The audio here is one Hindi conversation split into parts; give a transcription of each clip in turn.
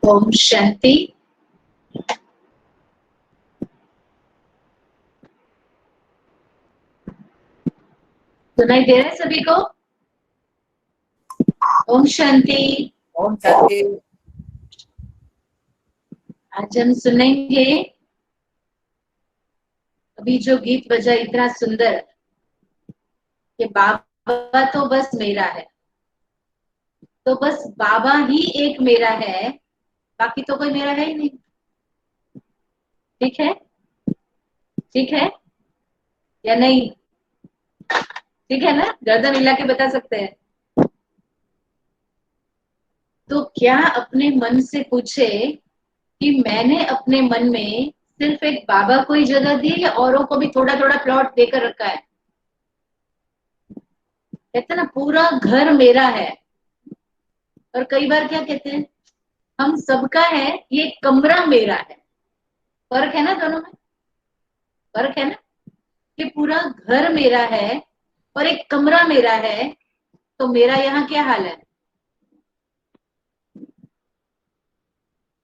ओम शांति। सुनाई दे रहा है सभी को? ओम शांति। ओम शांति। आज हम सुनेंगे अभी जो गीत बजा इतना सुंदर कि बाबा तो बस मेरा है, तो बस बाबा ही एक मेरा है, बाकी तो कोई मेरा है ही नहीं। ठीक है? ठीक है या नहीं? ठीक है ना? गर्दन हिला के बता सकते हैं। तो क्या अपने मन से पूछे कि मैंने अपने मन में सिर्फ एक बाबा को ही जगह दी है या औरों को भी थोड़ा थोड़ा प्लॉट देकर रखा है? कहते ना पूरा घर मेरा है। और कई बार क्या कहते हैं, हम सबका है, ये कमरा मेरा है। फर्क है ना दोनों में? फर्क है ना कि पूरा घर मेरा है और एक कमरा मेरा है। तो मेरा यहाँ क्या हाल है?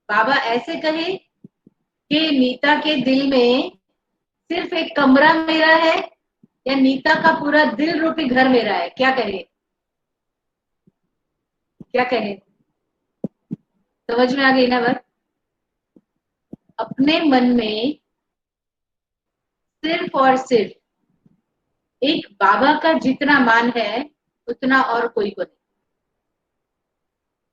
बाबा ऐसे कहे कि नीता के दिल में सिर्फ एक कमरा मेरा है या नीता का पूरा दिल रूपी घर मेरा है? क्या कहे? क्या कहे? समझ में आ गई ना बात? अपने मन में सिर्फ और सिर्फ एक बाबा का जितना मान है उतना और कोई को नहीं।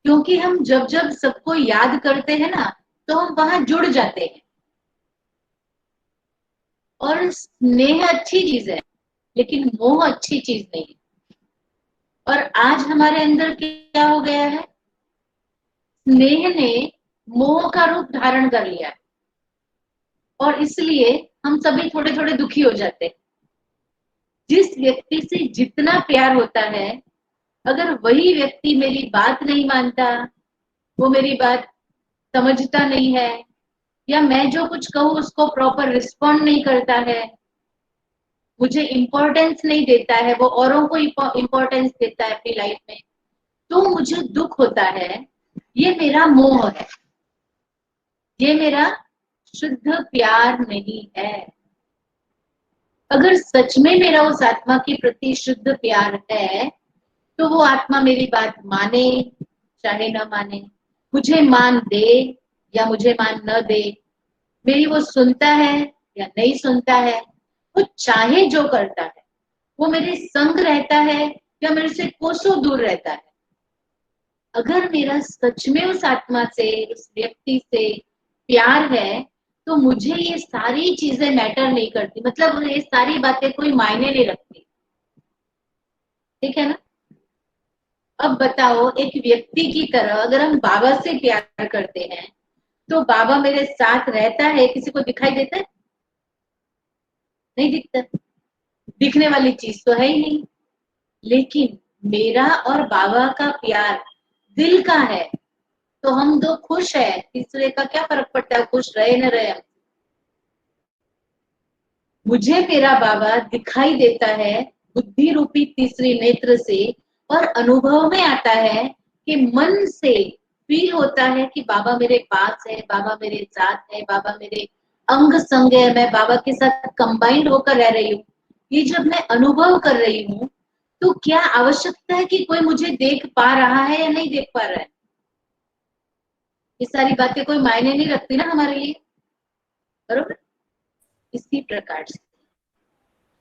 क्योंकि हम जब जब सबको याद करते हैं ना, तो हम वहां जुड़ जाते हैं। और स्नेह अच्छी चीज है, लेकिन मोह अच्छी चीज नहीं है। और आज हमारे अंदर क्या हो गया है? स्नेह ने मोह का रूप धारण कर लिया है और इसलिए हम सभी थोड़े थोड़े दुखी हो जाते हैं। जिस व्यक्ति से जितना प्यार होता है, अगर वही व्यक्ति मेरी बात नहीं मानता, वो मेरी बात समझता नहीं है, या मैं जो कुछ कहूँ उसको प्रॉपर रिस्पॉन्ड नहीं करता है, मुझे इम्पोर्टेंस नहीं देता है, वो औरों को इम्पोर्टेंस देता है अपनी लाइफ में, तो मुझे दुख होता है। ये मेरा मोह है, ये मेरा शुद्ध प्यार नहीं है। अगर सच में मेरा उस आत्मा के प्रति शुद्ध प्यार है, तो वो आत्मा मेरी बात माने चाहे न माने, मुझे मान दे या मुझे मान न दे, मेरी वो सुनता है या नहीं सुनता है, वो चाहे जो करता है, वो मेरे संग रहता है या मेरे से कोसों दूर रहता है, अगर मेरा सच में उस आत्मा से, उस व्यक्ति से प्यार है, तो मुझे ये सारी चीजें मैटर नहीं करती। मतलब ये सारी बातें कोई मायने नहीं रखती। ठीक है ना? अब बताओ, एक व्यक्ति की तरह अगर हम बाबा से प्यार करते हैं, तो बाबा मेरे साथ रहता है, किसी को दिखाई देता है? नहीं दिखता। दिखने वाली चीज तो है ही नहीं। लेकिन मेरा और बाबा का प्यार दिल का है, तो हम दो खुश है, तीसरे का क्या फर्क पड़ता है खुश रहे न रहे। मुझे मेरा बाबा दिखाई देता है बुद्धि रूपी तीसरी नेत्र से, और अनुभव में आता है कि मन से फील होता है कि बाबा मेरे पास है, बाबा मेरे साथ है, बाबा मेरे अंग संग है, मैं बाबा के साथ कंबाइंड होकर रह रही हूँ। ये जब मैं अनुभव कर रही हूँ, तो क्या आवश्यकता है कि कोई मुझे देख पा रहा है या नहीं देख पा रहा है? ये सारी बातें कोई मायने नहीं रखती ना हमारे लिए। बरोबर? इसी प्रकार से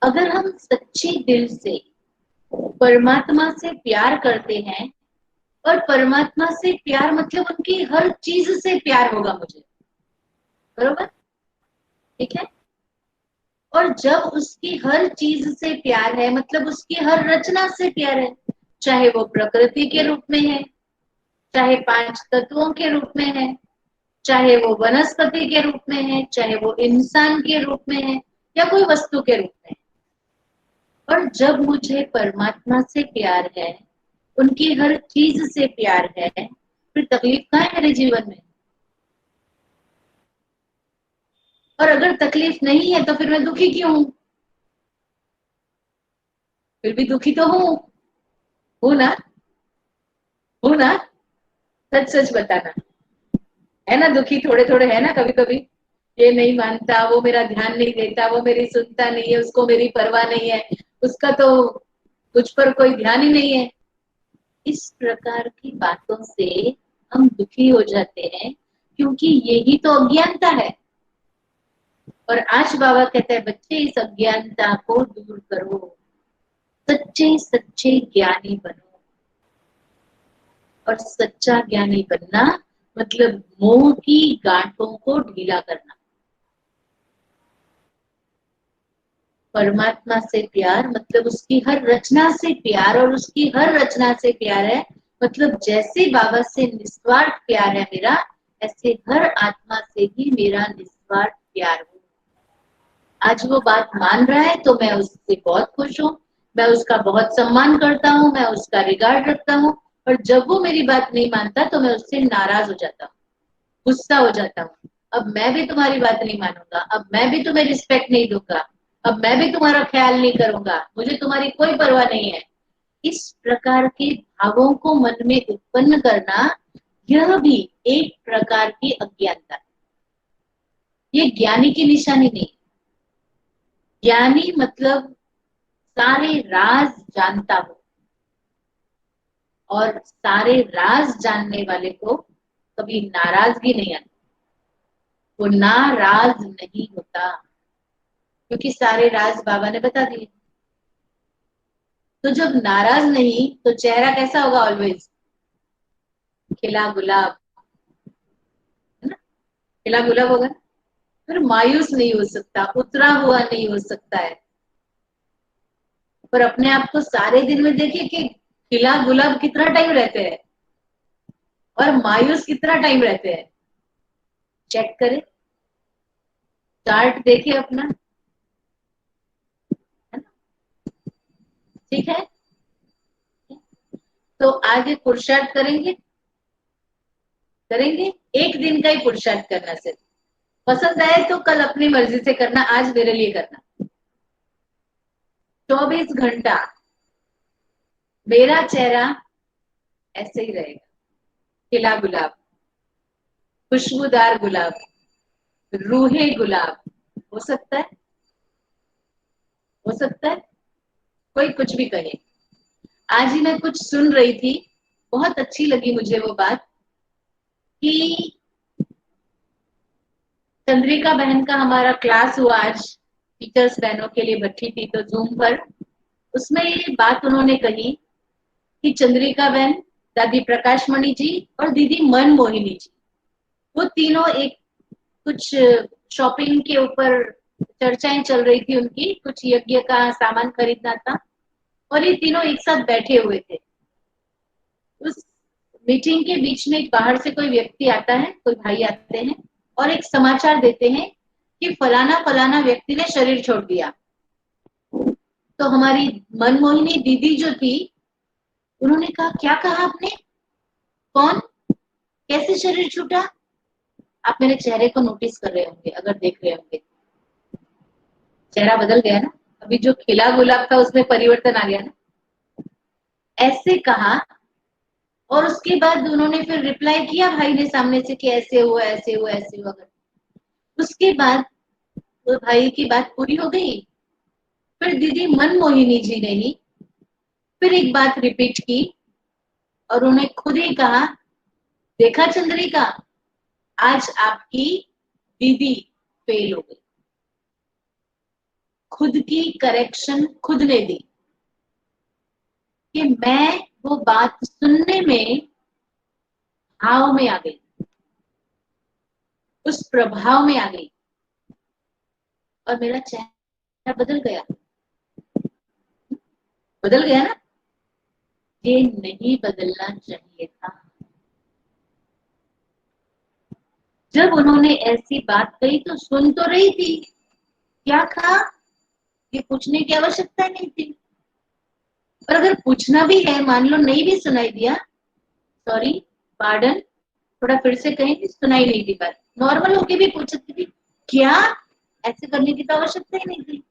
अगर हम सच्चे दिल से परमात्मा से प्यार करते हैं, और परमात्मा से प्यार मतलब उनकी हर चीज से प्यार होगा मुझे। बरोबर? ठीक है? और जब उसकी हर चीज से प्यार है, मतलब उसकी हर रचना से प्यार है, चाहे वो प्रकृति के रूप में है, चाहे पांच तत्वों के रूप में है, चाहे वो वनस्पति के रूप में है, चाहे वो इंसान के रूप में है, या कोई वस्तु के रूप में है, और जब मुझे परमात्मा से प्यार है, उनकी हर चीज से प्यार है, फिर तकलीफ कहाँ है मेरे जीवन में? और अगर तकलीफ नहीं है तो फिर मैं दुखी क्यों हूं? फिर भी दुखी तो हूं ना? हूं ना? सच सच बताना। है ना, दुखी थोड़े थोड़े है ना कभी कभी। ये नहीं मानता, वो मेरा ध्यान नहीं देता, वो मेरी सुनता नहीं है, उसको मेरी परवाह नहीं है, उसका तो मुझ पर कोई ध्यान ही नहीं है। इस प्रकार की बातों से हम दुखी हो जाते हैं, क्योंकि यही तो अज्ञानता है। और आज बाबा कहते हैं बच्चे इस अज्ञानता को दूर करो, सच्चे सच्चे ज्ञानी बनो। और सच्चा ज्ञानी बनना मतलब मोह की गांठों को ढीला करना। परमात्मा से प्यार मतलब उसकी हर रचना से प्यार, और उसकी हर रचना से प्यार है मतलब जैसे बाबा से निस्वार्थ प्यार है मेरा, ऐसे हर आत्मा से भी मेरा निस्वार्थ प्यार हो। आज वो बात मान रहा है तो मैं उससे बहुत खुश हूँ, मैं उसका बहुत सम्मान करता हूँ, मैं उसका रिगार्ड रखता हूँ। और जब वो मेरी बात नहीं मानता तो मैं उससे नाराज हो जाता हूँ, गुस्सा हो जाता हूँ। अब मैं भी तुम्हारी बात नहीं मानूंगा, अब मैं भी तुम्हें रिस्पेक्ट नहीं दूंगा, अब मैं भी तुम्हारा ख्याल नहीं करूंगा, मुझे तुम्हारी कोई परवाह नहीं है। इस प्रकार के भावों को मन में उत्पन्न करना, यह भी एक प्रकार की अज्ञानता है। ये ज्ञानी की निशानी नहीं। ज्ञानी मतलब सारे राज जानता हो, और सारे राज जानने वाले को कभी नाराजगी नहीं आती, वो नाराज नहीं होता, क्योंकि सारे राज बाबा ने बता दिए। तो जब नाराज नहीं तो चेहरा कैसा होगा? ऑलवेज खिला गुलाब, है ना? खिला गुलाब होगा। फिर मायूस नहीं हो सकता, उतरा हुआ नहीं हो सकता है। पर अपने आप को सारे दिन में देखिए कि खिला गुलाब कितना टाइम रहते हैं और मायूस कितना टाइम रहते हैं। चेक करें, चार्ट देखिए अपना, है ना? ठीक है। तो आज एक पुरुषार्थ करेंगे, करेंगे एक दिन का ही पुरुषार्थ करना। सिर्फ पसंद आए तो कल अपनी मर्जी से करना, आज मेरे लिए करना। 24 घंटा मेरा चेहरा ऐसे ही रहेगा, खिला गुलाब, खुशबूदार गुलाब, रूहे गुलाब। हो सकता है, हो सकता है कोई कुछ भी कहे। आज ही मैं कुछ सुन रही थी, बहुत अच्छी लगी मुझे वो बात, कि चंद्रिका बहन का हमारा क्लास हुआ आज, टीचर्स बहनों के लिए बैठी थी तो जूम पर। उसमें ये बात उन्होंने कही कि चंद्रिका बहन, दादी प्रकाश मणि जी और दीदी मन मोहिनी जी, वो तीनों एक कुछ शॉपिंग के ऊपर चर्चाएं चल रही थी उनकी, कुछ यज्ञ का सामान खरीदना था, और ये तीनों एक साथ बैठे हुए थे। उस मीटिंग के बीच में बाहर से कोई व्यक्ति आता है, कोई भाई आते हैं और एक समाचार देते हैं कि फलाना फलाना व्यक्ति ने शरीर छोड़ दिया। तो हमारी मनमोहिनी दीदी जो थी, उन्होंने कहा क्या कहा आपने, कौन, कैसे शरीर छूटा? आप मेरे चेहरे को नोटिस कर रहे होंगे, अगर देख रहे होंगे, चेहरा बदल गया ना, अभी जो खिला गुलाब था उसमें परिवर्तन आ गया ना। ऐसे कहा, और उसके बाद उन्होंने फिर रिप्लाई किया भाई ने सामने से कि ऐसे हुआ, ऐसे हुआ, ऐसे हुआ। उसके बाद तो भाई की बात पूरी हो गई। फिर दीदी मनमोहिनी जी ने ही फिर एक बात रिपीट की, और उन्हें खुद ही कहा, देखा चंद्रिका, आज आपकी दीदी फेल हो गई। खुद की करेक्शन खुद ने दी कि मैं वो बात सुनने में भाव में आ गई, उस प्रभाव में आ गई, और मेरा चेहरा बदल गया, बदल गया ना। ये नहीं बदलना चाहिए था। जब उन्होंने ऐसी बात कही तो सुन तो रही थी, क्या कहा, ये पूछने की आवश्यकता नहीं थी। और अगर पूछना भी है, मान लो नहीं भी सुनाई दिया, सॉरी, पार्डन, थोड़ा फिर से कहें, सुनाई नहीं दी बात, नॉर्मल होके भी पूछ सकती थी, क्या, ऐसे करने की तो आवश्यकता ही नहीं थी।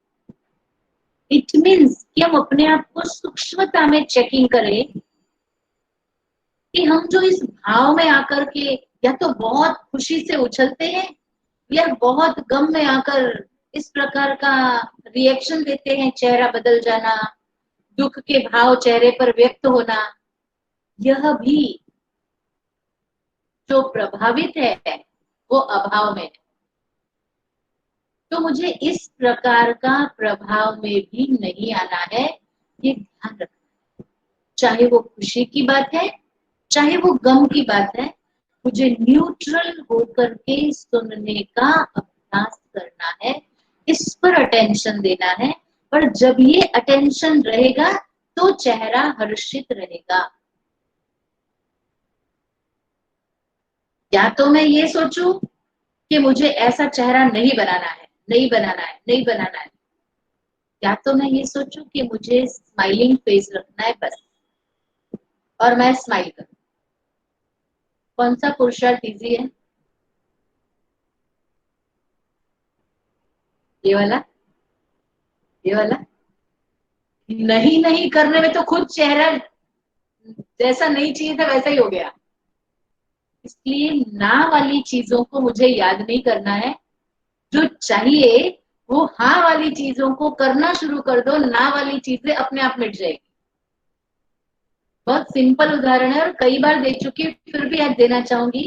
इट मीन्स कि हम अपने आप को सूक्ष्मता में चेकिंग करें कि हम जो इस भाव में आकर के या तो बहुत खुशी से उछलते हैं या बहुत गम में आकर इस प्रकार का रिएक्शन देते हैं, चेहरा बदल जाना, दुख के भाव चेहरे पर व्यक्त होना। यह भी जो प्रभावित है वो अभाव में है। तो मुझे इस प्रकार का प्रभाव में भी नहीं आना है, ये ध्यान रखना। चाहे वो खुशी की बात है, चाहे वो गम की बात है, मुझे न्यूट्रल होकर के सुनने का अभ्यास करना है, इस पर अटेंशन देना है। पर जब ये अटेंशन रहेगा तो चेहरा हर्षित रहेगा। या तो मैं ये सोचूं कि मुझे ऐसा चेहरा नहीं बनाना है, नहीं बनाना है, नहीं बनाना है, या तो मैं ये सोचूं कि मुझे स्माइलिंग फेस रखना है बस, और मैं स्माइल करूं। कौन सा पुरुषार्थ इजी है? ये वाला? ये वाला? नहीं नहीं करने में तो खुद चेहरा जैसा नहीं चाहिए था वैसा ही हो गया। इसलिए ना वाली चीजों को मुझे याद नहीं करना है, जो चाहिए वो हाँ वाली चीजों को करना शुरू कर दो, ना वाली चीजें अपने आप मिट जाएगी। बहुत सिंपल उदाहरण है और कई बार दे चुकी हूँ, फिर भी आज देना चाहूंगी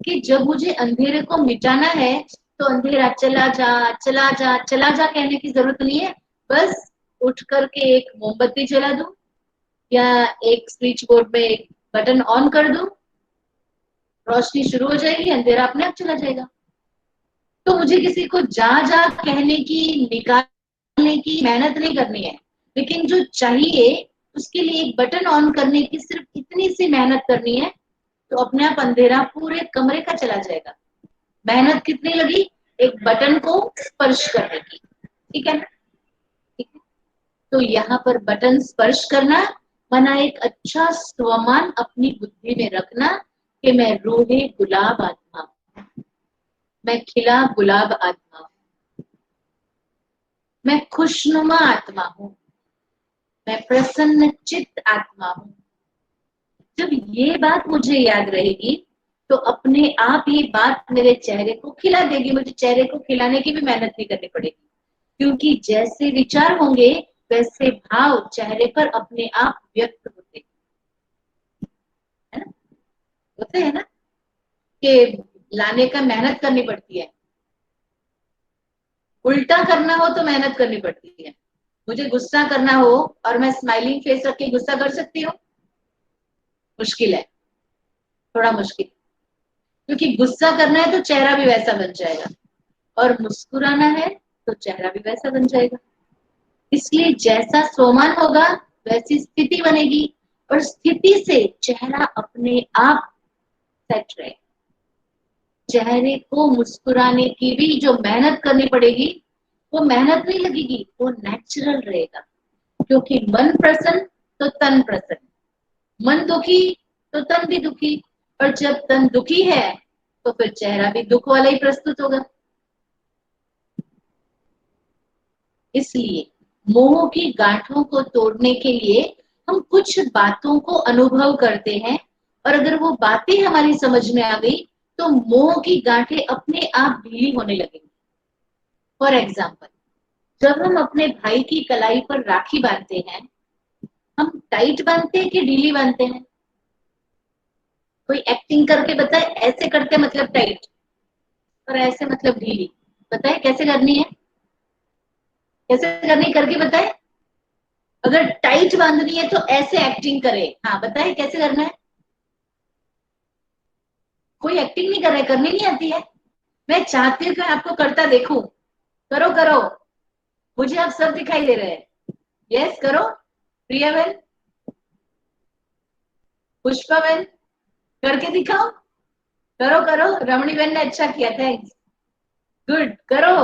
कि जब मुझे अंधेरे को मिटाना है तो अंधेरा चला जा चला जा चला जा कहने की जरूरत नहीं है। बस उठ करके एक मोमबत्ती जला दूं या एक स्विच बोर्ड में एक बटन ऑन कर दूं, रोशनी शुरू हो जाएगी, अंधेरा अपने आप चला जाएगा। तो मुझे किसी को जा जा कहने की, निकालने की मेहनत नहीं करनी है, लेकिन जो चाहिए उसके लिए एक बटन ऑन करने की सिर्फ इतनी सी मेहनत करनी है, तो अपने आप अंधेरा पूरे कमरे का चला जाएगा। मेहनत कितनी लगी? एक बटन को स्पर्श करने की। ठीक है ना? ठीक है। तो यहाँ पर बटन स्पर्श करना मना एक अच्छा स्वमान अपनी बुद्धि में रखना कि मैं रोहे गुलाब आत्मा हूं, मैं खिला गुलाब आत्मा हूं, मैं खुशनुमा आत्मा हूं, मैं प्रसन्न चित्त आत्मा हूं। जब ये बात मुझे याद रहेगी तो अपने आप ये बात मेरे चेहरे को खिला देगी, मुझे चेहरे को खिलाने की भी मेहनत नहीं करनी पड़ेगी, क्योंकि जैसे विचार होंगे वैसे भाव चेहरे पर अपने आप व्यक्त होते है ना, होते हैं ना, कि लाने का मेहनत करनी पड़ती है, उल्टा करना हो तो मेहनत करनी पड़ती है। मुझे गुस्सा करना हो और मैं स्माइलिंग फेस रख के गुस्सा कर सकती हूँ? मुश्किल है, थोड़ा मुश्किल, क्योंकि गुस्सा करना है तो चेहरा भी वैसा बन जाएगा, और मुस्कुराना है तो चेहरा भी वैसा बन जाएगा। इसलिए जैसा स्वमान होगा वैसी स्थिति बनेगी, और स्थिति से चेहरा अपने आप सेट रहे। चेहरे को मुस्कुराने की भी जो मेहनत करनी पड़ेगी वो मेहनत नहीं लगेगी, वो नेचुरल रहेगा। क्योंकि मन प्रसन्न तो तन प्रसन्न, मन दुखी तो तन भी दुखी, और जब तन दुखी है तो फिर चेहरा भी दुख वाला ही प्रस्तुत होगा। इसलिए मोह की गांठों को तोड़ने के लिए हम कुछ बातों को अनुभव करते हैं, और अगर वो बातें हमारी समझ में आ गई तो मोह की गांठें अपने आप ढीली होने लगेंगी। फॉर एग्जाम्पल, जब हम अपने भाई की कलाई पर राखी बांधते हैं, हम टाइट बांधते हैं कि ढीली बांधते हैं? कोई एक्टिंग करके बताए, ऐसे करते मतलब टाइट और ऐसे मतलब ढीली। बताए कैसे करनी है, कैसे करनी करके बताए। अगर टाइट बांधनी है तो ऐसे एक्टिंग करे। हाँ बताए कैसे करना है। कोई एक्टिंग नहीं कर रहा है, करनी नहीं आती है। मैं चाहती हूँ कि मैं आपको करता देखूं। करो करो, मुझे आप सब दिखाई दे रहे हैं। यस करो। प्रिया बहन, पुष्पा बहन, करके दिखाओ। करो करो, रमणी बहन ने अच्छा किया, थैंक्स, गुड, करो।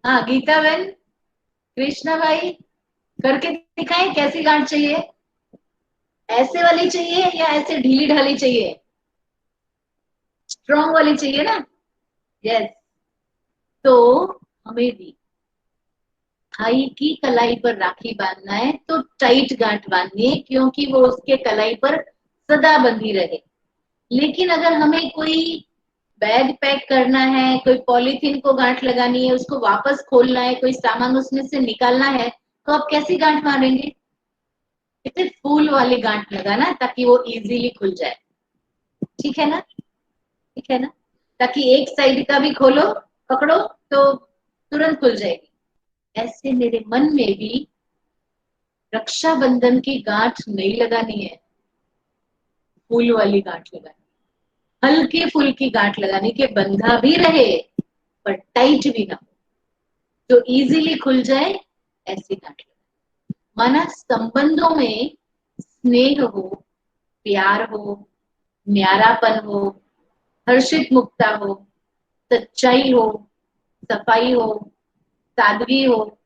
हाँ गीता बहन, कृष्णा भाई, करके दिखाएं कैसी गांठ चाहिए। ऐसे वाली चाहिए या ऐसे ढीली ढाली चाहिए? स्ट्रॉन्ग वाली चाहिए ना? यस। तो हमें भी भाई की कलाई पर राखी बांधना है तो टाइट गांठ बांधनी है, क्योंकि वो उसके कलाई पर सदा बंधी रहे। लेकिन अगर हमें कोई बैग पैक करना है, कोई पॉलीथीन को गांठ लगानी है, उसको वापस खोलना है, कोई सामान उसमें से निकालना है, तो आप कैसी गांठ मारेंगे? इसे फूल वाली गांठ लगाना ताकि वो इजीली खुल जाए। ठीक है ना? ठीक है ना? ताकि एक साइड का भी खोलो, पकड़ो तो तुरंत खुल जाएगी। ऐसे मेरे मन में भी रक्षाबंधन की गांठ नहीं लगानी है, फूल वाली गांठ लगानी, हल्के फूल की गांठ लगानी कि बंधा भी रहे पर टाइट भी ना हो, जो इजीली खुल जाए, ऐसी गांठ लगानी। माना संबंधों में स्नेह हो, प्यार हो, न्यारापन हो, हर्षित मुक्ता हो, सच्चाई हो, सफाई हो, सादगी हो,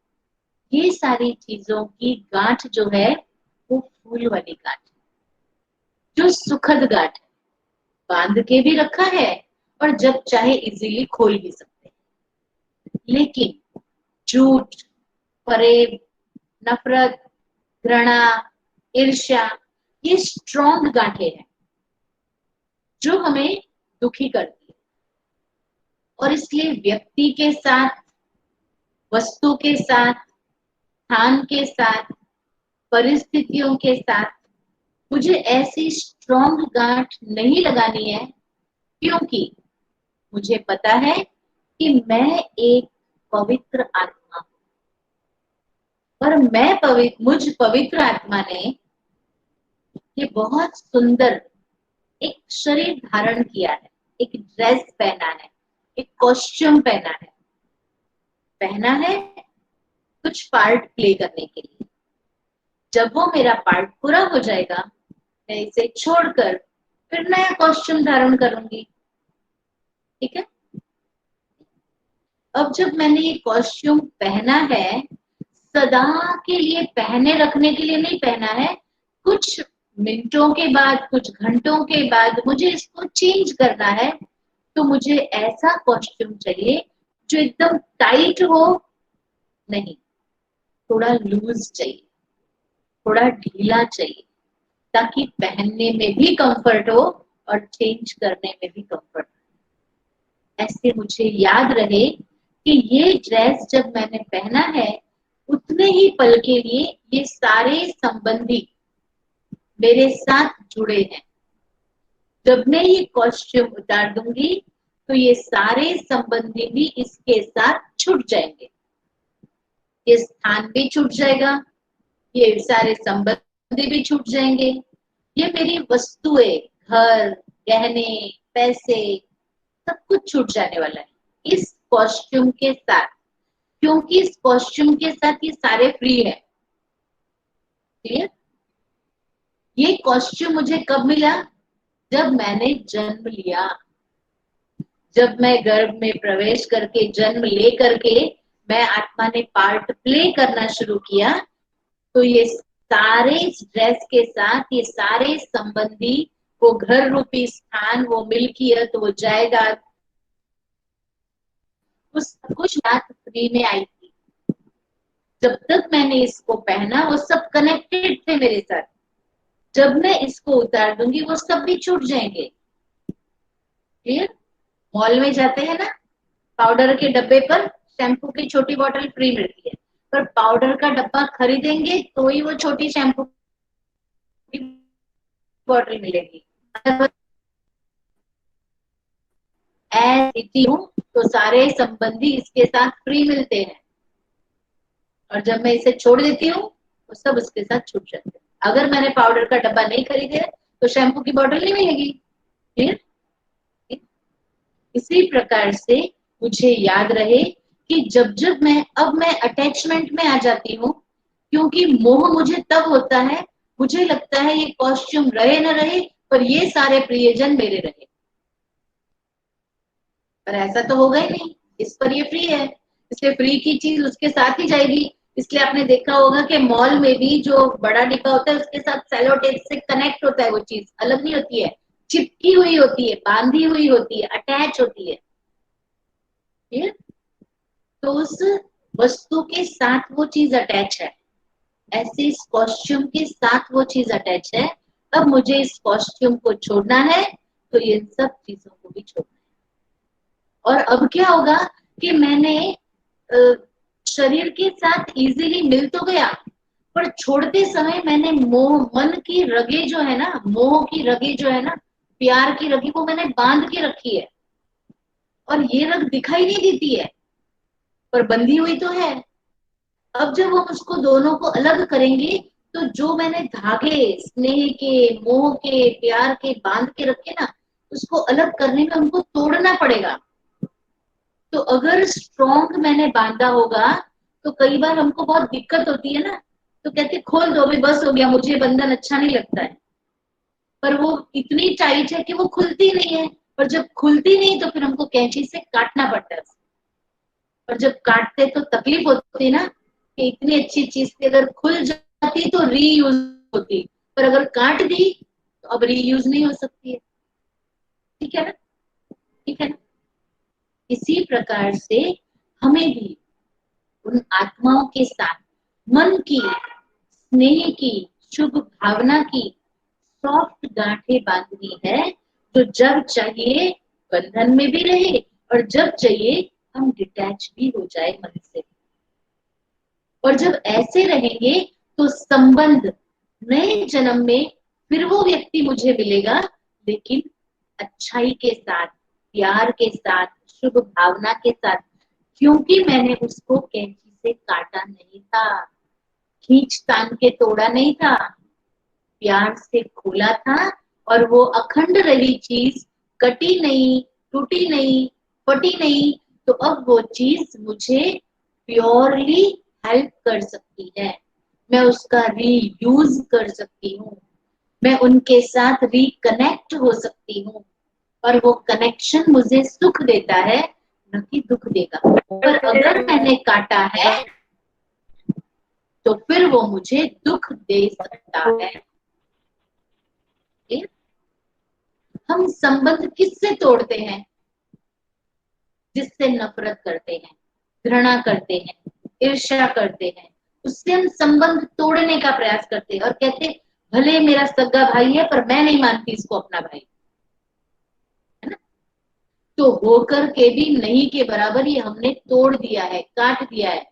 ये सारी चीजों की गांठ जो है वो फूल वाली गांठ, जो सुखद गांठ है, बांध के भी रखा है और जब चाहे इजीली खोल भी सकते हैं। लेकिन झूठ, फरेब, नफरत, घृणा, ईर्ष्या, ये स्ट्रॉन्ग गांठें हैं जो हमें दुखी करती है। और इसलिए व्यक्ति के साथ, वस्तु के साथ, स्थान के साथ, परिस्थितियों के साथ मुझे ऐसी स्ट्रॉन्ग गांठ नहीं लगानी है, क्योंकि मुझे पता है कि मैं एक पवित्र आत्मा हूं और मुझ पवित्र आत्मा ने ये बहुत सुंदर एक शरीर धारण किया है, एक ड्रेस पहना है, एक कॉस्ट्यूम पहना है कुछ पार्ट प्ले करने के लिए। जब वो मेरा पार्ट पूरा हो जाएगा, मैं इसे छोड़कर फिर नया कॉस्ट्यूम धारण करूंगी। ठीक है? अब जब मैंने ये कॉस्ट्यूम पहना है, सदा के लिए पहने रखने के लिए नहीं पहना है, कुछ मिनटों के बाद, कुछ घंटों के बाद मुझे इसको चेंज करना है, तो मुझे ऐसा कॉस्ट्यूम चाहिए जो एकदम टाइट हो नहीं, थोड़ा लूज चाहिए, थोड़ा ढीला चाहिए, ताकि पहनने में भी कंफर्ट हो और चेंज करने में भी कंफर्ट हो। ऐसे मुझे याद रहे कि ये ड्रेस जब मैंने पहना है, उतने ही पल के लिए ये सारे संबंधी मेरे साथ जुड़े हैं। जब मैं ये कॉस्ट्यूम उतार दूंगी तो ये सारे संबंधी भी इसके साथ छूट जाएंगे, ये स्थान भी छूट जाएगा, ये सारे संबंधी भी छूट जाएंगे, ये मेरी वस्तुएं, घर, गहने, पैसे, सब कुछ छूट जाने वाला है इस कॉस्ट्यूम के साथ, क्योंकि इस कॉस्ट्यूम के साथ ये सारे फ्री है। क्लियर? ये कॉस्ट्यूम मुझे कब मिला? जब मैंने जन्म लिया, जब मैं गर्भ में प्रवेश करके जन्म ले करके मैं आत्मा ने पार्ट प्ले करना शुरू किया, तो ये सारे ड्रेस के साथ ये सारे संबंधी, वो घर रूपी स्थान, वो मिल्कियत, वो जायदाद, वो सब कुछ बात फ्री में आई थी। जब तक मैंने इसको पहना वो सब कनेक्टेड थे मेरे साथ, जब मैं इसको उतार दूंगी वो सब भी छूट जाएंगे। क्लियर? मॉल में जाते हैं ना, पाउडर के डब्बे पर शैम्पू की छोटी बोतल फ्री मिलती है, पर पाउडर का डब्बा खरीदेंगे तो ही वो छोटी शैम्पू की बोतल मिलेगी। ऐसी हूँ तो सारे संबंधी इसके साथ फ्री मिलते हैं, और जब मैं इसे छोड़ देती हूँ तो सब उसके साथ छूट जाते हैं। अगर मैंने पाउडर का डब्बा नहीं खरीदे तो शैम्पू की बोतल नहीं मिलेगी। क्लियर? इसी प्रकार से मुझे याद रहे कि जब जब मैं अटैचमेंट में आ जाती हूँ, क्योंकि मोह मुझे तब होता है, मुझे लगता है ये कॉस्ट्यूम रहे ना रहे पर ये सारे प्रियजन मेरे रहे, पर ऐसा तो होगा ही नहीं, इस पर ये फ्री है, इसलिए फ्री की चीज उसके साथ ही जाएगी। इसलिए आपने देखा होगा कि मॉल में भी जो बड़ा डिब्बा होता है उसके साथ सेलो टेप से कनेक्ट होता है, वो चीज अलग नहीं होती है, चिपकी हुई होती है, बांधी हुई होती है, अटैच होती है। ठीक? तो उस वस्तु के साथ वो चीज अटैच है, ऐसे इस कॉस्ट्यूम के साथ वो चीज अटैच है। अब मुझे इस कॉस्ट्यूम को छोड़ना है, तो ये सब चीजों को भी छोड़ना है। और अब क्या होगा कि मैंने शरीर के साथ इजीली मिल तो गया, पर छोड़ते समय मैंने मोह, मन की रगे जो है ना, मोह की रगे जो है ना, प्यार की रगे, वो मैंने बांध के रखी है। और ये रग दिखाई नहीं देती है, पर बंधी हुई तो है। अब जब हम उसको दोनों को अलग करेंगे, तो जो मैंने धागे स्नेह के, मोह के, प्यार के बांध के रखे ना, उसको अलग करने में हमको तोड़ना पड़ेगा। तो अगर स्ट्रॉन्ग मैंने बांधा होगा, तो कई बार हमको बहुत दिक्कत होती है ना, तो कहते खोल दो भाई, बस हो गया, मुझे बंधन अच्छा नहीं लगता है। पर वो इतनी टाइट है कि वो खुलती नहीं है, और जब खुलती नहीं तो फिर हमको कैंची से काटना पड़ता है। और जब काटते तो तकलीफ होती है ना, कि इतनी अच्छी चीज थी, अगर खुल जाती तो रीयूज होती, पर अगर काट दी तो अब रीयूज नहीं हो सकती है। ठीक है ना? ठीक है ना? इसी प्रकार से हमें भी उन आत्माओं के साथ मन की, स्नेह की, शुभ भावना की सॉफ्ट गांठें बांधनी है, तो जब चाहिए बंधन में भी रहे, और जब चाहिए हम डिटैच भी हो जाए मन से। और जब ऐसे रहेंगे तो संबंध नए जन्म में फिर वो व्यक्ति मुझे मिलेगा, लेकिन अच्छाई के साथ, प्यार के साथ, शुभ भावना के साथ, क्योंकि मैंने उसको कैंची से काटा नहीं था, खींच तान के तोड़ा नहीं था, प्यार से खोला था। और वो अखंड रही चीज, कटी नहीं, टूटी नहीं, फटी नहीं। तो अब वो चीज मुझे प्योरली हेल्प कर सकती है, मैं उसका रीयूज कर सकती हूँ, मैं उनके साथ रिकनेक्ट हो सकती हूँ, और वो कनेक्शन मुझे सुख देता है, न कि दुख देगा। पर अगर मैंने काटा है तो फिर वो मुझे दुख दे सकता है। हम संबंध किससे तोड़ते हैं? जिससे नफरत करते हैं, घृणा करते हैं, ईर्ष्या करते हैं, उससे हम संबंध तोड़ने का प्रयास करते हैं और कहते हैं भले मेरा सगा भाई है, पर मैं नहीं मानती इसको अपना भाई, है ना? तो होकर के भी नहीं के बराबर ही हमने तोड़ दिया है, काट दिया है,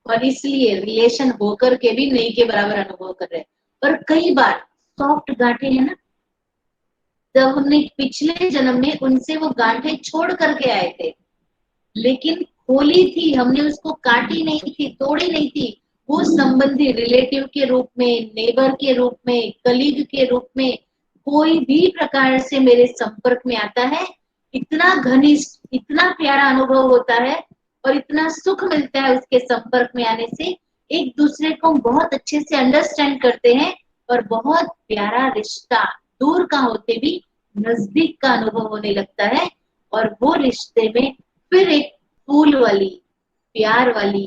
और इसलिए रिलेशन होकर के भी नहीं के बराबर अनुभव कर रहे हैं। और कई बार सॉफ्ट गांठें है ना, जब हमने पिछले जन्म में उनसे वो गांठें छोड़ करके आए थे, लेकिन खोली थी हमने, उसको काटी नहीं थी, तोड़ी नहीं थी। वो संबंधी रिलेटिव के रूप में, नेबर के रूप में, कलीग के रूप में, कोई भी प्रकार से मेरे संपर्क में आता है, इतना घनिष्ठ, इतना प्यारा अनुभव होता है, और इतना सुख मिलता है उसके संपर्क में आने से। एक दूसरे को हम बहुत अच्छे से अंडरस्टैंड करते हैं, और बहुत प्यारा रिश्ता, दूर का होते भी नजदीक का अनुभव होने लगता है। और वो रिश्ते में फिर एक फूल वाली, प्यार वाली,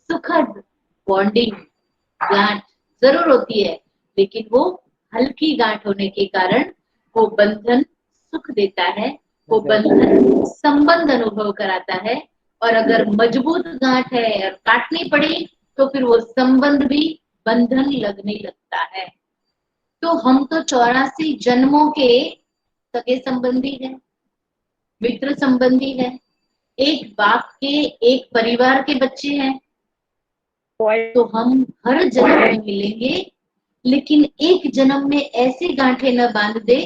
सुखद बॉन्डिंग, गांठ जरूर होती है, लेकिन वो हल्की गांठ होने के कारण वो बंधन सुख देता है, वो बंधन संबंध अनुभव कराता है। और अगर मजबूत गांठ है और काटनी पड़ी, तो फिर वो संबंध भी बंधन लगने लगता है। तो हम तो 84 जन्मों के सगे संबंधी हैं, मित्र संबंधी है, एक बाप के, एक परिवार के बच्चे हैं। तो हम हर जन्म में मिलेंगे, लेकिन एक जन्म में ऐसी गांठें न बांध दे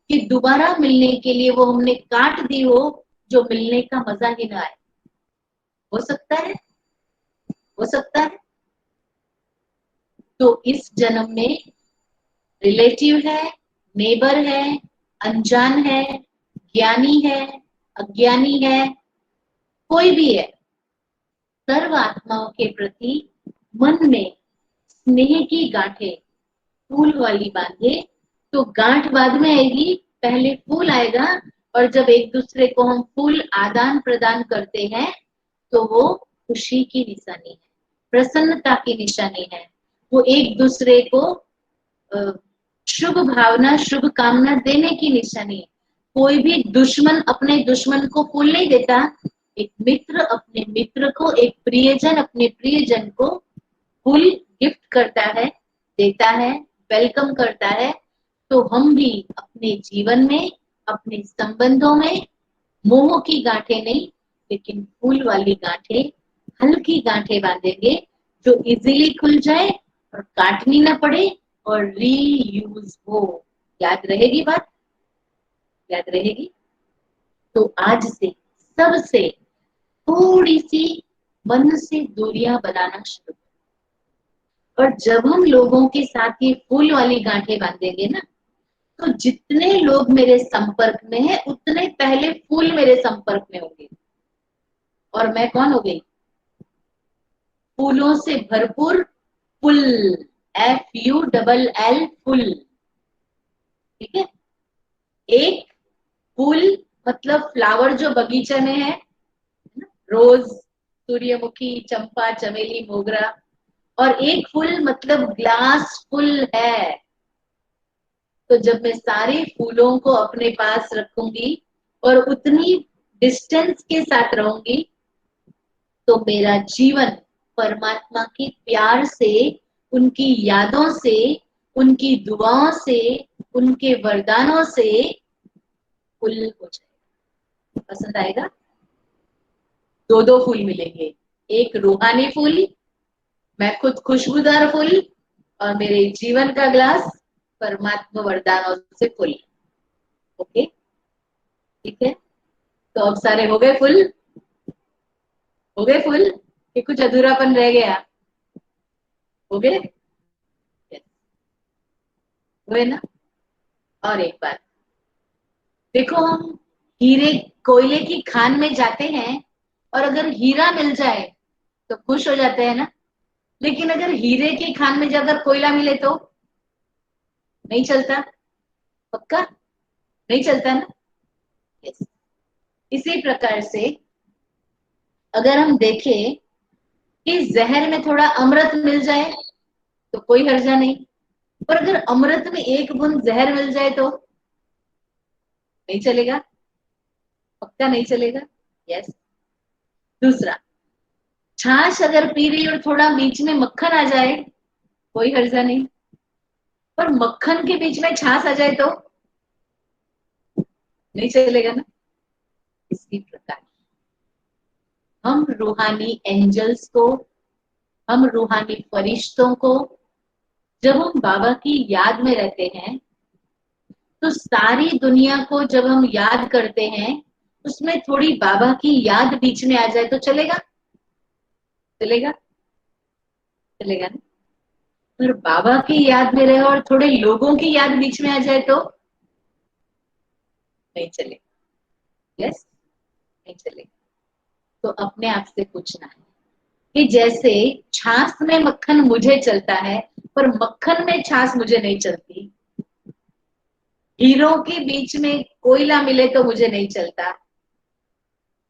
कि दोबारा मिलने के लिए वो हमने काट दी हो, जो मिलने का मजा ही ना आए। हो सकता है, हो सकता है। तो इस जन्म में रिलेटिव है, नेबर है, अनजान है, ज्ञानी है, अज्ञानी है, कोई भी है, सर्व आत्माओं के प्रति मन में स्नेह की गांठें फूल वाली बांधे। तो गांठ बाद में आएगी, पहले फूल आएगा। और जब एक दूसरे को हम फूल आदान प्रदान करते हैं, तो वो खुशी की निशानी है, प्रसन्नता की निशानी है, वो एक दूसरे को शुभ भावना, शुभ कामना देने की निशानी है। कोई भी दुश्मन अपने दुश्मन को फूल नहीं देता, एक मित्र अपने मित्र को, एक प्रियजन अपने प्रियजन को फूल गिफ्ट करता है, देता है, वेलकम करता है। तो हम भी अपने जीवन में अपने संबंधों में मोह की गांठें नहीं, लेकिन फूल वाली गांठें, हल्की गांठें बांधेंगे जो इजीली खुल जाए और काटनी ना पड़े और रीयूज हो। याद रहेगी बात? याद रहेगी? तो आज से सबसे थोड़ी सी मन से दूरियां बनाना शुरू करो। और जब हम लोगों के साथ ये फूल वाली गांठें बांधेंगे ना, तो जितने लोग मेरे संपर्क में है उतने पहले फूल मेरे संपर्क में होंगे। और मैं कौन हो गई? फूलों से भरपूर फुल, FULL फुल। ठीक है? एक फूल मतलब फ्लावर जो बगीचे में है, रोज, सूर्यमुखी, चंपा, चमेली, मोगरा। और एक फूल मतलब ग्लास फुल है। तो जब मैं सारे फूलों को अपने पास रखूंगी और उतनी डिस्टेंस के साथ रहूंगी, तो मेरा जीवन परमात्मा के प्यार से, उनकी यादों से, उनकी दुआओं से, उनके वरदानों से फुल हो जाएगा। पसंद आएगा? दो दो फूल मिलेंगे, एक रूहानी फूल, मैं खुद खुशबूदार फूल, और मेरे जीवन का ग्लास परमात्मा वरदानों से फुल। ओके, ठीक है? तो अब सारे हो गए फुल? हो गए फुल कि कुछ अधूरापन रह गया? हो गए? Yes, हुए ना? और एक बार देखो, हम हीरे कोयले की खान में जाते हैं और अगर हीरा मिल जाए तो खुश हो जाते हैं ना। लेकिन अगर हीरे की खान में जाकर कोयला मिले तो नहीं चलता। पक्का नहीं चलता ना? Yes. इसी प्रकार से अगर हम देखें कि जहर में थोड़ा अमृत मिल जाए तो कोई हर्जा नहीं, पर अगर अमृत में एक बूंद जहर मिल जाए तो नहीं चलेगा। पक्का नहीं चलेगा। यस। दूसरा, छाछ अगर पी रही और थोड़ा बीच में मक्खन आ जाए, कोई हर्जा नहीं, पर मक्खन के बीच में छाछ आ जाए तो नहीं चलेगा ना। इसी प्रकार हम रूहानी एंजल्स को, हम रूहानी फरिश्तों को, जब हम बाबा की याद में रहते हैं, तो सारी दुनिया को जब हम याद करते हैं, उसमें थोड़ी बाबा की याद बीच में आ जाए तो चलेगा? चलेगा? चलेगा ना? पर बाबा की याद में रहे और थोड़े लोगों की याद बीच में आ जाए तो नहीं चलेगा। यस, नहीं चलेगा। तो अपने आप से पूछना है कि जैसे छाछ में मक्खन मुझे चलता है, पर मक्खन में छाछ मुझे नहीं चलती, हीरों के बीच में कोयला मिले तो मुझे नहीं चलता,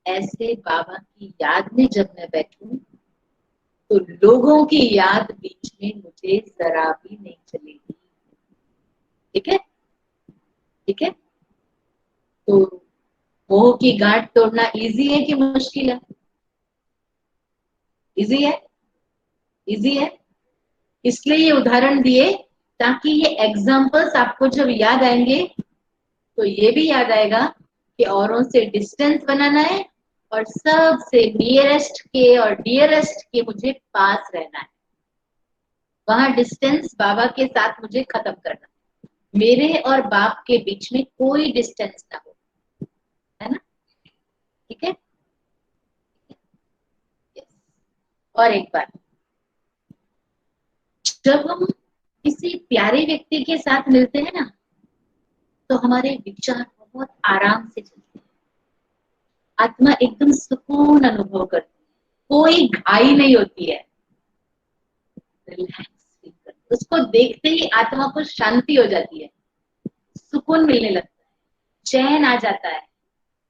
ऐसे बाबा की याद में जब मैं बैठूं तो लोगों की याद बीच में मुझे जरा भी नहीं चलेगी। ठीक है? ठीक है? तो मोह की गांठ तोड़ना इजी है कि मुश्किल है? इजी है। इजी है। इसलिए ये उदाहरण दिए ताकि ये एग्जाम्पल्स आपको जब याद आएंगे तो ये भी याद आएगा कि औरों से डिस्टेंस बनाना है और सबसे नियरेस्ट के और डियरेस्ट के मुझे पास रहना है। वहां डिस्टेंस बाबा के साथ मुझे खत्म करना है। मेरे और बाप के बीच में कोई डिस्टेंस ना हो। है ना? ठीक है? Yes. और एक बार, जब हम किसी प्यारे व्यक्ति के साथ मिलते हैं ना, तो हमारे विचार बहुत आराम से चलते हैं, आत्मा एकदम सुकून अनुभव करती है, कोई घाई नहीं होती है, रिलैक्स फील करती है। उसको देखते ही आत्मा को शांति हो जाती है, सुकून मिलने लगता है, चैन आ जाता है,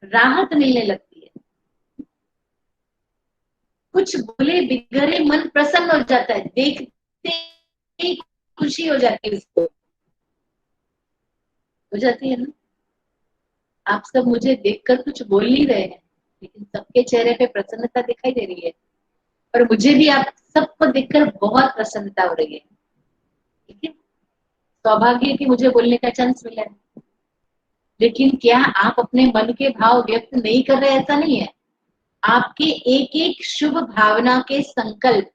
राहत मिलने लगती है, कुछ भूले बिगड़े मन प्रसन्न हो जाता है, देखते ही खुशी हो जाती है उसको। हो जाती है ना? आप सब मुझे देखकर कुछ बोल नहीं रहे हैं, लेकिन सबके चेहरे पे प्रसन्नता दिखाई दे रही है, और मुझे भी आप सबको देखकर बहुत प्रसन्नता हो रही है। ठीक है? सौभाग्य कि मुझे बोलने का चांस मिला है। लेकिन क्या आप अपने मन के भाव व्यक्त नहीं कर रहे? ऐसा नहीं है। आपके एक एक शुभ भावना के संकल्प,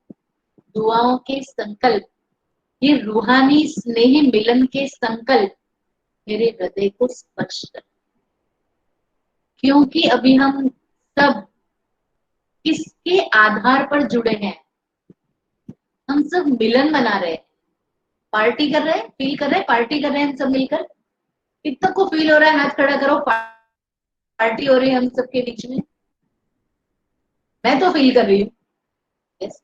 दुआओं के संकल्प, ये रूहानी स्नेही मिलन के संकल्प मेरे हृदय को स्पर्श कर, क्योंकि अभी हम सब किसके आधार पर जुड़े हैं? हम सब मिलन मना रहे हैं, पार्टी कर रहे हैं, फील कर रहे हैं, पार्टी कर रहे हैं हम सब मिलकर। कितना को फील हो रहा है? हाथ खड़ा करो। पार्टी हो रही है हम सबके बीच में। मैं तो फील कर रही हूँ। yes.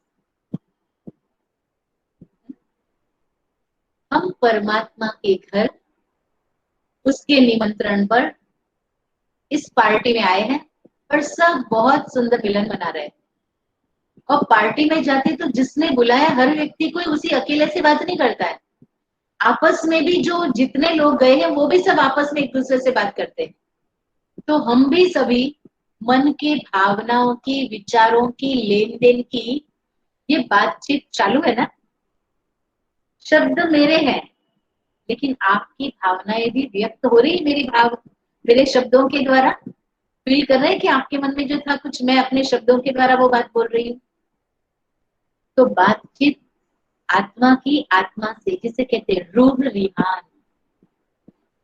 हम परमात्मा के घर, उसके निमंत्रण पर इस पार्टी में आए हैं और सब बहुत सुंदर मिलन मना रहे हैं। और पार्टी में जाते तो जिसने बुलाया हर व्यक्ति कोई उसी अकेले से बात नहीं करता है। आपस में भी जो जितने लोग गए हैं वो भी सब आपस में एक दूसरे से बात करते हैं। तो हम भी सभी मन के भावनाओं की, विचारों की, लेन देन की ये बातचीत चालू है ना। शब्द मेरे हैं, लेकिन आपकी भावनाएं भी व्यक्त हो रही है मेरे शब्दों के द्वारा। फील कर रहे हैं कि आपके मन में जो था कुछ, मैं अपने शब्दों के द्वारा वो बात बोल रही हूँ। तो बातचीत आत्मा की आत्मा से, जिसे कहते हैं रूह रिहान।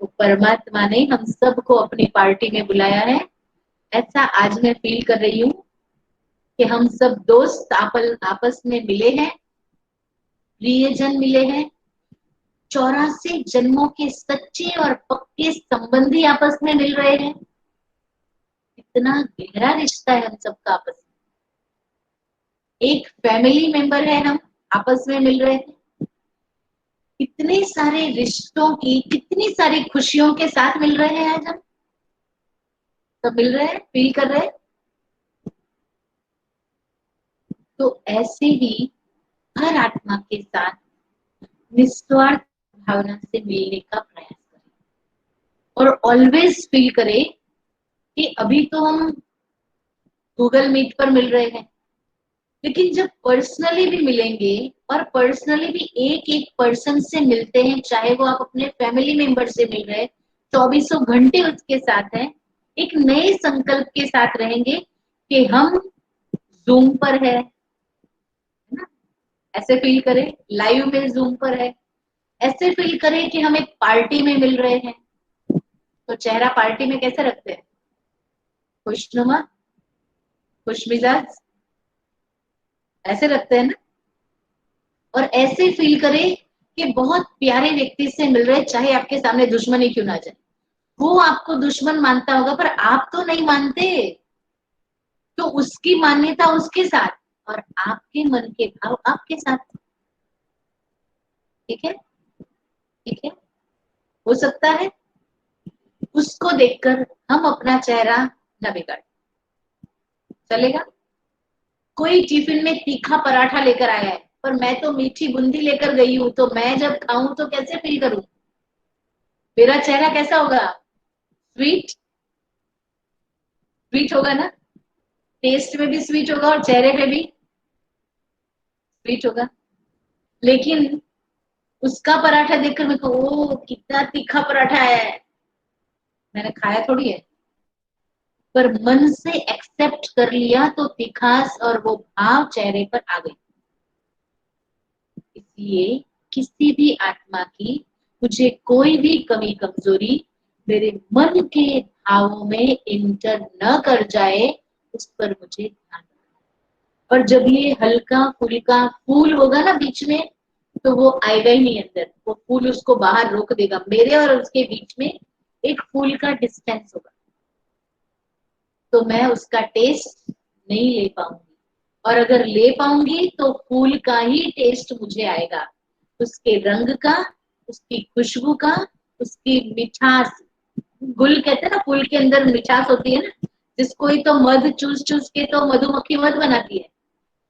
तो परमात्मा ने हम सबको अपनी पार्टी में बुलाया है। ऐसा आज मैं फील कर रही हूँ कि हम सब दोस्त आपस में मिले हैं, प्रियजन मिले हैं, 84 जन्मों के सच्चे और पक्के संबंधी आपस में मिल रहे हैं। इतना गहरा रिश्ता है हम सबका आपस में, एक फैमिली मेंबर है, हम आपस में मिल रहे हैं। कितने सारे रिश्तों की, कितनी सारी खुशियों के साथ मिल रहे हैं आज हम सब मिल रहे हैं, फील कर रहे हैं। तो ऐसे ही हर आत्मा के साथ निस्वार्थ भावना से मिलने का प्रयास करें और ऑलवेज फील करें कि अभी तो हम गूगल मीट पर मिल रहे हैं, लेकिन जब पर्सनली भी मिलेंगे और पर्सनली भी एक एक पर्सन से मिलते हैं, चाहे वो आप अपने फैमिली मेंबर से मिल रहे हैं, 24 घंटे उसके साथ हैं, एक नए संकल्प के साथ रहेंगे कि हम जूम पर है ना, ऐसे फील करें। लाइव में जूम पर है, ऐसे फील करें कि हम एक पार्टी में मिल रहे हैं। तो चेहरा पार्टी में कैसे रखते हैं? खुशनुमा, खुशमिजाज, ऐसे रखते हैं ना। और ऐसे फील करें कि बहुत प्यारे व्यक्ति से मिल रहे, चाहे आपके सामने दुश्मन ही क्यों ना जाए। वो आपको दुश्मन मानता होगा पर आप तो नहीं मानते, तो उसकी मान्यता उसके साथ और आपके मन के भाव आपके साथ। ठीक है, ठीक है। हो सकता है उसको देखकर हम अपना चेहरा न बिगाड़, चलेगा। कोई टिफिन में तीखा पराठा लेकर आया है पर मैं तो मीठी बूंदी लेकर गई हूं, तो मैं जब खाऊं तो कैसे फील करूं? मेरा चेहरा कैसा होगा? स्वीट, स्वीट होगा ना। टेस्ट में भी स्वीट होगा और चेहरे पे भी स्वीट होगा। लेकिन उसका पराठा देखकर मेरे को, ओ कितना तीखा पराठा है, मैंने खाया थोड़ी है, पर मन से एक्सेप्ट कर लिया तो तिखास और वो भाव चेहरे पर आ गई। इसलिए किसी भी आत्मा की मुझे कोई भी कमी कमजोरी मेरे मन के भावों में इंटर न कर जाए, उस पर मुझे ध्यान। और जब ये हल्का फुल्का फूल होगा ना बीच में, तो वो आएगा ही नहीं अंदर, वो फूल उसको बाहर रोक देगा। मेरे और उसके बीच में एक फूल का डिस्टेंस होगा, तो मैं उसका टेस्ट नहीं ले पाऊंगी। और अगर ले पाऊंगी तो फूल का ही टेस्ट मुझे आएगा, उसके रंग का, उसकी खुशबू का, उसकी मिठास। गुल कहते हैं ना, फूल के अंदर मिठास होती है ना, जिसको ही तो मध चूस चूस के तो मधुमक्खी मध बनाती है।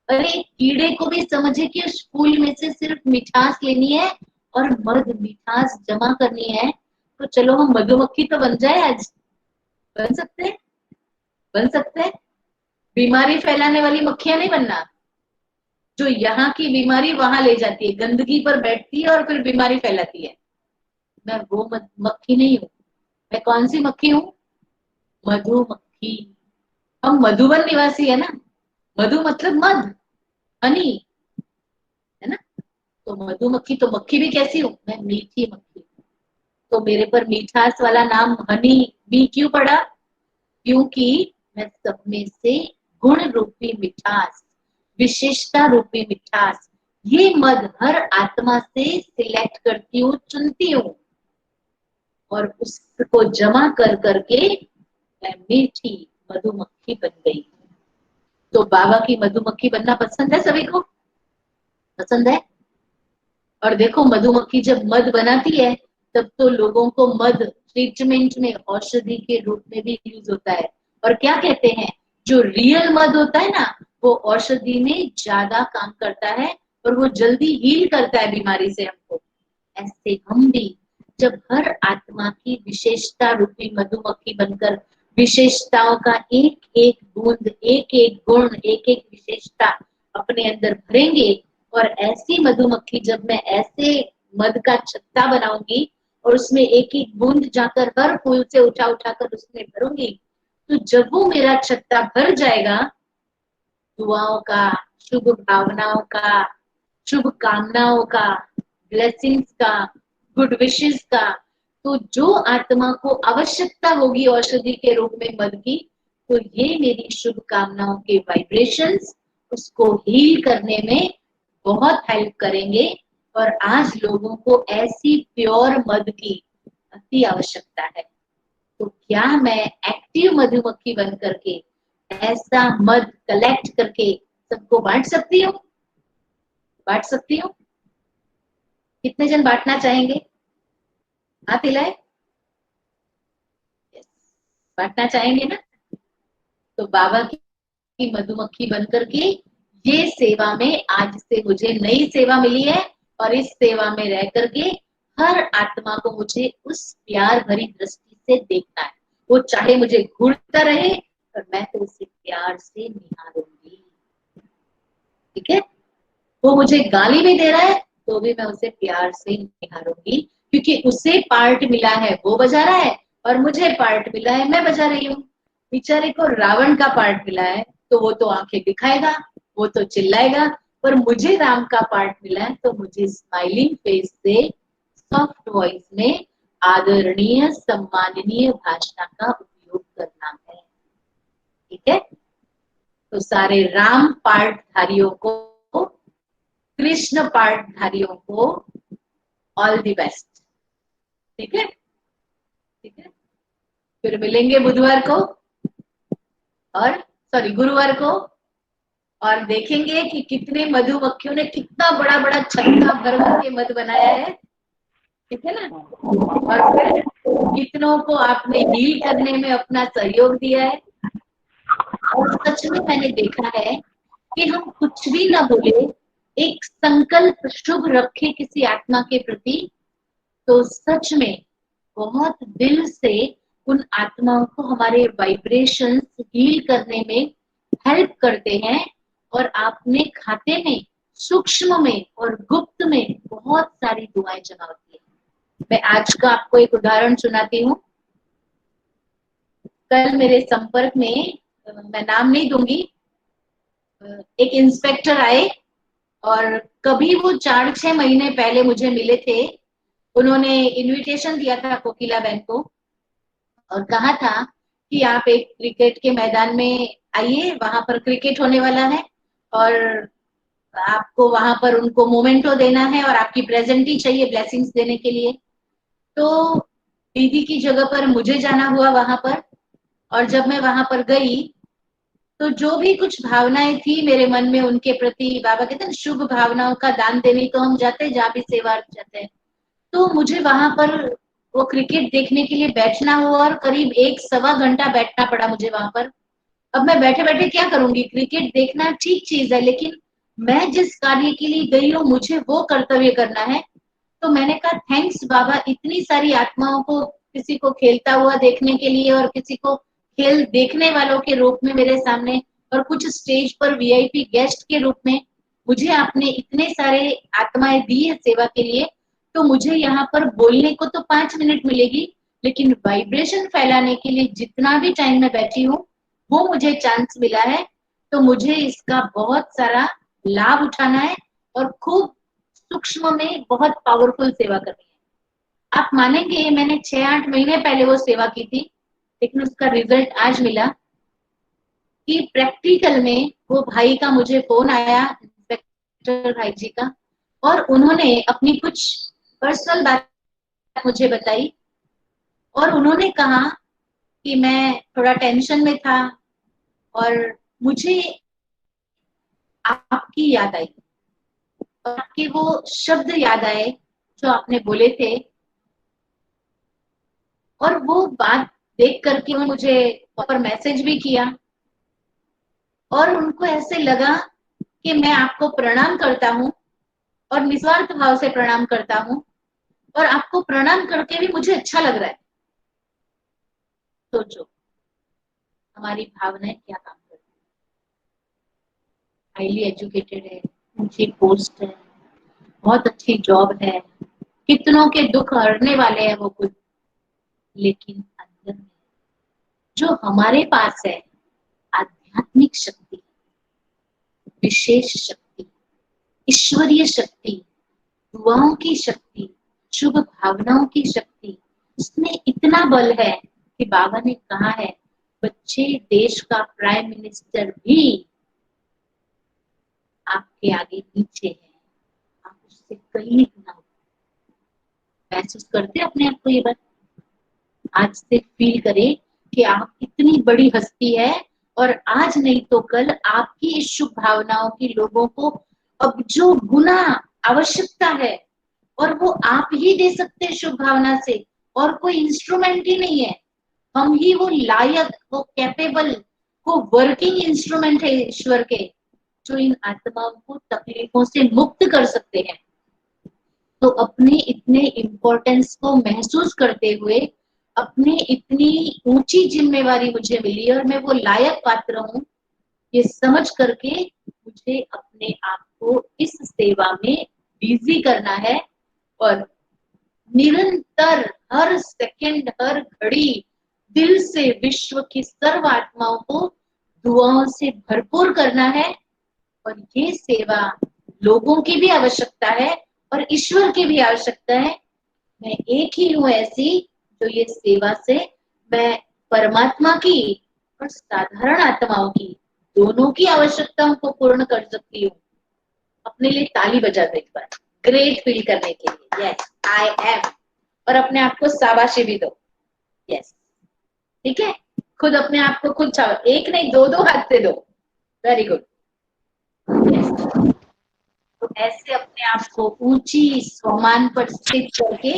अरे कीड़े को भी समझे कि उस फूल में से सिर्फ मिठास लेनी है और मध मिठास जमा करनी है, तो चलो हम मधुमक्खी तो बन जाए आज। बन सकते हैं, बन सकते हैं। बीमारी फैलाने वाली मक्खियां नहीं बनना, जो यहाँ की बीमारी वहां ले जाती है, गंदगी पर बैठती है और फिर बीमारी फैलाती है। मैं वो मक्खी नहीं हूँ। मैं कौन सी मक्खी हूँ? मधुमक्खी। हम मधुबन निवासी है ना, मधु मतलब मध, हनी, है ना। तो मधुमक्खी, तो मक्खी भी कैसी हूँ मैं? मीठी मक्खी। तो मेरे पर मिठास वाला नाम हनी बी क्यों पड़ा? क्योंकि मैं सब में से गुण रूपी मिठास, विशेषता रूपी मिठास, ये मद हर आत्मा से सिलेक्ट करती हूँ, चुनती हूँ, और उसको जमा कर करके मैं मीठी मधुमक्खी बन गई। तो बाबा की मधुमक्खी बनना पसंद है सभी को? पसंद है। और देखो मधुमक्खी जब मध बनाती है तब तो लोगों को मध ट्रीटमेंट में औषधि के रूप में भी यूज होता है। और क्या कहते हैं, जो रियल मध होता है ना, वो औषधि में ज्यादा काम करता है और वो जल्दी हील करता है बीमारी से हमको। ऐसे हम भी जब हर आत्मा की विशेषता रूपी मधुमक्खी बनकर विशेषताओं का एक एक बूंद, एक एक गुण, एक एक विशेषता अपने अंदर भरेंगे, और ऐसी मधुमक्खी जब मैं ऐसे मध का छत्ता बनाऊंगी और उसमें एक एक बूंद जाकर हर फूल से उठा उठाकर उसमें भरूंगी, तो जब वो मेरा छत्ता भर जाएगा, दुआओं का, शुभ भावनाओं का, शुभ कामनाओं का, ब्लेसिंग्स का, गुड विशेस का, तो जो आत्मा को आवश्यकता होगी औषधि के रूप में मद की, तो ये मेरी शुभ कामनाओं के वाइब्रेशंस उसको हील करने में बहुत हेल्प करेंगे। और आज लोगों को ऐसी प्योर मद की अति आवश्यकता है। तो क्या मैं एक्टिव मधुमक्खी बन करके ऐसा मध कलेक्ट करके सबको बांट सकती हूँ? बांट सकती हूँ? कितने जन बांटना चाहेंगे? हाथ हिलाए। Yes. बांटना चाहेंगे ना? तो बाबा की मधुमक्खी बन करके ये सेवा में आज से मुझे नई सेवा मिली है, और इस सेवा में रह करके हर आत्मा को मुझे उस प्यार भरी दृष्टि से देखना है। वो चाहे मुझे घूरता रहे पर मैं तो उसे प्यार से निहारूंगी। ठीक है? वो मुझे गाली भी दे रहा है तो भी मैं उसे प्यार से निहारूंगी, क्योंकि उसे पार्ट मिला है वो बजा रहा है, और मुझे पार्ट मिला है मैं बजा रही हूँ। बेचारे को रावण का पार्ट मिला है तो वो तो आंखें दिखाएगा, वो तो चिल्लाएगा, पर मुझे राम का पार्ट मिला है तो मुझे स्माइलिंग फेस से, सॉफ्ट वॉइस में आदरणीय सम्माननीय भाषा का उपयोग करना है। ठीक है? तो सारे राम पार्ट धारियों को, कृष्ण पाठधारियों को ऑल द बेस्ट। ठीक है? ठीक है, फिर मिलेंगे बुधवार को, और सॉरी गुरुवार को, और देखेंगे कि कितने मधुमक्खियों ने कितना बड़ा बड़ा छत्ता भर भर के मध बनाया है। ठीक है ना? और फिर कितनों को आपने हील करने में अपना सहयोग दिया है। और सच में मैंने देखा है कि हम कुछ भी ना बोले, एक संकल्प शुभ रखे किसी आत्मा के प्रति, तो सच में बहुत दिल से उन आत्माओं को हमारे वाइब्रेशंस हील करने में हेल्प करते हैं, और आपने खाते में, सूक्ष्म में और गुप्त में बहुत सारी दुआएं जमा होती है। मैं आज का आपको एक उदाहरण सुनाती हूँ। कल मेरे संपर्क में, मैं नाम नहीं दूंगी, एक इंस्पेक्टर आए, और कभी वो 4-6 महीने पहले मुझे मिले थे। उन्होंने इनविटेशन दिया था कोकिला बहन को, और कहा था कि आप एक क्रिकेट के मैदान में आइए, वहां पर क्रिकेट होने वाला है, और आपको वहां पर उनको मोमेंटो देना है, और आपकी प्रेजेंट ही चाहिए ब्लेसिंग्स देने के लिए। तो दीदी की जगह पर मुझे जाना हुआ वहां पर, और जब मैं वहां पर गई तो जो भी कुछ भावनाएं थी मेरे मन में उनके प्रति, बाबा कहते हैं शुभ भावनाओं का दान देने तो हम जाते हैं जहाँ भी सेवा जाते हैं, तो मुझे वहां पर वो क्रिकेट देखने के लिए बैठना हुआ, और करीब 1-1.25 घंटा बैठना पड़ा मुझे वहां पर। अब मैं बैठे बैठे क्या करूंगी? क्रिकेट देखना ठीक चीज है, लेकिन मैं जिस कार्य के लिए गई हूँ मुझे वो कर्तव्य करना है। तो मैंने कहा थैंक्स बाबा, इतनी सारी आत्माओं को, किसी को खेलता हुआ देखने के लिए और किसी को खेल देखने वालों के रूप में मेरे सामने, और कुछ स्टेज पर वीआईपी गेस्ट के रूप में मुझे आपने इतने सारे आत्माएं दी है सेवा के लिए। तो मुझे यहाँ पर बोलने को तो 5 मिनट मिलेगी, लेकिन वाइब्रेशन फैलाने के लिए जितना भी टाइम में बैठी हूँ वो मुझे चांस मिला है, तो मुझे इसका बहुत सारा लाभ उठाना है और खूब सूक्ष्म में बहुत पावरफुल सेवा करनी है। आप मानेंगे मैंने 6-8 महीने पहले वो सेवा की थी, लेकिन उसका रिजल्ट आज मिला कि प्रैक्टिकल में वो भाई का मुझे फोन आया, इंस्पेक्टर भाई जी का, और उन्होंने अपनी कुछ पर्सनल बात मुझे बताई और उन्होंने कहा कि मैं थोड़ा टेंशन में था और मुझे आपकी याद आई और आपके वो शब्द याद आए जो आपने बोले थे, और वो बात देख करके मुझे पर मैसेज भी किया और उनको ऐसे लगा कि मैं आपको प्रणाम करता हूँ और निस्वार्थ भाव से प्रणाम करता हूँ और आपको प्रणाम करके भी मुझे अच्छा लग रहा है। सोचो हमारी भावनाएं क्या काम करती है। हाईली एजुकेटेड है, ऊंची पोस्ट है, बहुत अच्छी जॉब है, कितनों के दुख हरने वाले हैं वो खुद, लेकिन अंदर में जो हमारे पास है आध्यात्मिक शक्ति, विशेष शक्ति, ईश्वरीय शक्ति, दुआओं की शक्ति, शुभ भावनाओं की शक्ति, इसमें इतना बल है कि बाबा ने कहा है बच्चे देश का प्राइम मिनिस्टर भी आपके आगे नीचे है, आप उससे कई गुना महसूस करते अपने आप को। ये बात आज से फील करें कि आप इतनी बड़ी हस्ती है और आज नहीं तो कल आपकी इस शुभ भावनाओं की लोगों को अब जो गुना आवश्यकता है और वो आप ही दे सकते हैं शुभ भावना से, और कोई इंस्ट्रूमेंट ही नहीं है। हम ही वो लायक, वो कैपेबल, वो वर्किंग इंस्ट्रूमेंट है ईश्वर के, जो इन आत्माओं को तकलीफों से मुक्त कर सकते हैं। तो अपने इतने इम्पोर्टेंस को महसूस करते हुए अपनी इतनी ऊंची जिम्मेवारी मुझे मिली और मैं वो लायक पात्र हूँ, ये समझ करके मुझे अपने आप को इस सेवा में बिजी करना है और निरंतर हर सेकंड हर घड़ी दिल से विश्व की सर्व आत्माओं को दुआओं से भरपूर करना है। और ये सेवा लोगों की भी आवश्यकता है और ईश्वर की भी आवश्यकता है। मैं एक ही हूँ ऐसी जो ये सेवा से मैं परमात्मा की और साधारण आत्माओं की दोनों की आवश्यकताओं को पूर्ण कर सकती हूँ। अपने लिए ताली बजा दो एक बार, ग्रेट फील करने के लिए। यस आई एम, और अपने आप को शाबाशी भी दो। यस ठीक है, खुद अपने आप को खुद एक नहीं दो दो हाथ से दो। Very good. तो ऐसे अपने आप को ऊंची स्वमान पर स्थित करके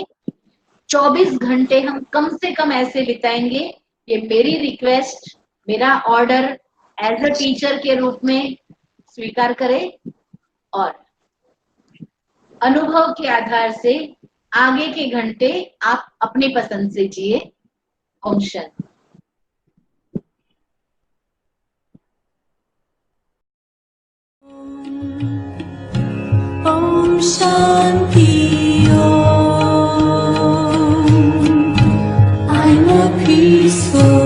24 घंटे हम कम से कम ऐसे बिताएंगे। ये मेरी रिक्वेस्ट, मेरा ऑर्डर एज अ टीचर के रूप में स्वीकार करें और अनुभव के आधार से आगे के घंटे आप अपनी पसंद से जिए। Om Shanti. Om Shanti Om. I'm a peaceful